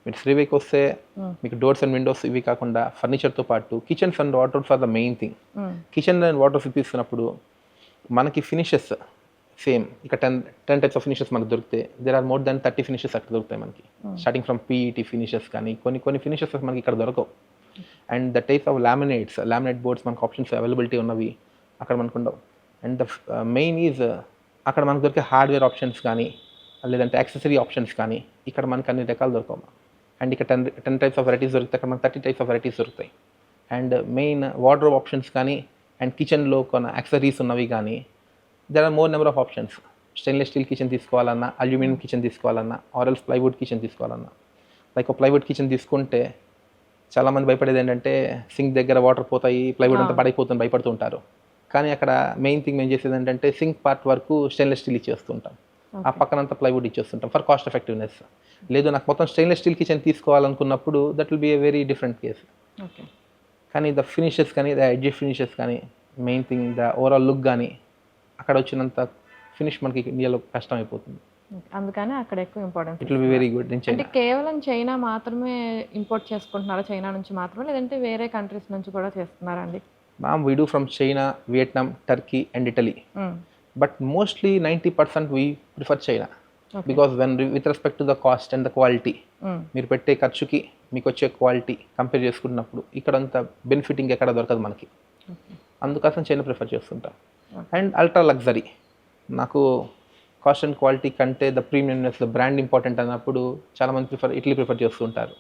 మీరు శ్రీవేకి వస్తే మీకు డోర్స్ అండ్ విండోస్ ఇవి కాకుండా ఫర్నిచర్తో పాటు kitchens and water for the main thing. Kitchen and water ఇప్పిస్తున్నప్పుడు మనకి ఫినిషెస్ సేమ్ ఇక 10 టైప్స్ ఆఫ్ ఫినిషెస్ మనకు దొరికితే there are more than 30 finishes అక్కడ దొరుకుతాయి మనకి. స్టార్టింగ్ ఫ్రమ్ పీఈటీ ఫినిషెస్ కానీ కొన్ని ఫినిషెస్ మనకి ఇక్కడ దొరకవు. And the type of laminate boards మనకు ఆప్షన్స్ అవైలబిలిటీ ఉన్నవి అక్కడ మనకు ఉండవు. అండ్ ద మెయిన్ ఈజ్ అక్కడ మనకు దొరికే హార్డ్వేర్ ఆప్షన్స్ కానీ లేదంటే యాక్సెసరీ ఆప్షన్స్ కానీ ఇక్కడ మనకు అన్ని రకాలు దొరకవు. అండ్ ఇక్కడ 10 టైప్స్ ఆఫ్ వెరైటీస్ దొరుకుతాయి, అక్కడ మనకు 30 టైప్స్ ఆఫ్ వెరైటీస్ దొరుకుతాయి. అండ్ మెయిన్ వార్డ్రోబ్ ఆప్షన్స్ కానీ అండ్ కిచెన్లో కొన్ని యాక్సెసరీస్ ఉన్నవి కానీ there are more number of options. Stainless steel kitchen తీసుకోవాలన్నా, అల్యూమినియం కిచెన్ తీసుకోవాలన్నా, ఆర్ఎల్స్ ప్లైవుడ్ కిచెన్ తీసుకోవాలన్నా. లైక్ ఒక ప్లైవుడ్ కిచెన్ తీసుకుంటే చాలామంది భయపడేది ఏంటంటే సింక్ దగ్గర వాటర్ పోతాయి, ప్లైవుడ్ అంతా పడైపోతుంది భయపడుతూ ఉంటారు. కానీ అక్కడ మెయిన్ థింగ్ మేము చేసేది ఏంటంటే సింక్ పార్ట్ వరకు స్టెయిన్లెస్ స్టీల్ ఇచ్చేస్తుంటాం, ఆ పక్కనంతా ప్లైవుడ్ ఇచ్చేస్తుంటాం ఫర్ కాస్ట్ ఎఫెక్టివ్నెస్. లేదు నాకు మొత్తం స్టెయిన్లెస్ స్టీల్ కిచెన్ తీసుకోవాలనుకున్నప్పుడు that will be a very different case. కానీ ద ఫినిషెస్ కానీ ద ఎడ్జ్ ఫినిషెస్ కానీ main thing the overall look కానీ అక్కడ వచ్చినంత ఫినిష్ మనకి ఇండియాలో కష్టం అయిపోతుంది. అందుకని అక్కడ ఎక్కువ importance. It will be very good. అంటే కేవలం చైనా మాత్రమే ఇంపోర్ట్ చేసుకుంటున్నారా, చైనా నుంచి మాత్రమే, లేదంటే వేరే కంట్రీస్ నుంచి కూడా చేస్తున్నారా అండి? Ma'am we do from China, Vietnam, Turkey and Italy. But mostly 90% we prefer China because when with respect to the cost and the quality, మీరు పెట్టే ఖర్చుకి మీకు వచ్చే క్వాలిటీ కంపేర్ చేసుకున్నప్పుడు ఇక్కడంత బెనిఫిటింగ్ ఎక్కడ దొరకదు మనకి. అందుకోసం చైనా ప్రిఫర్ చేస్తుంటాం. అండ్ అల్ట్రా లగ్జరీ, నాకు కాస్ట్ అండ్ క్వాలిటీ కంటే the premiumness, the brand important అన్నప్పుడు చాలామంది ఇటలీ ప్రిఫర్ చేస్తుంటారు.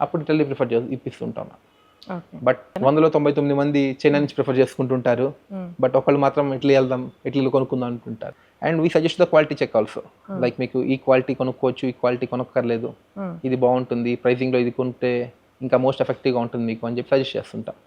అప్పుడు ఇటలీ ప్రిఫర్ ఇప్పిస్తుంటాం. బట్ 199 మంది చైనా నుంచి ప్రిఫర్ చేసుకుంటుంటారు, బట్ ఒకళ్ళు మాత్రం ఇటలీ వెళ్దాం, ఇటలీలో కొనుక్కుందాం అనుకుంటారు. And we suggest the quality check also. Like మీకు ఈ క్వాలిటీ కొనుక్కోవచ్చు, ఈ క్వాలిటీ కొనుక్కర్లేదు, ఇది బాగుంటుంది, ప్రైసింగ్లో ఇది కొంటే ఇంకా మోస్ట్ ఎఫెక్టివ్గా ఉంటుంది మీకు అని చెప్పి సజెస్ట్ చేస్తుంటాం.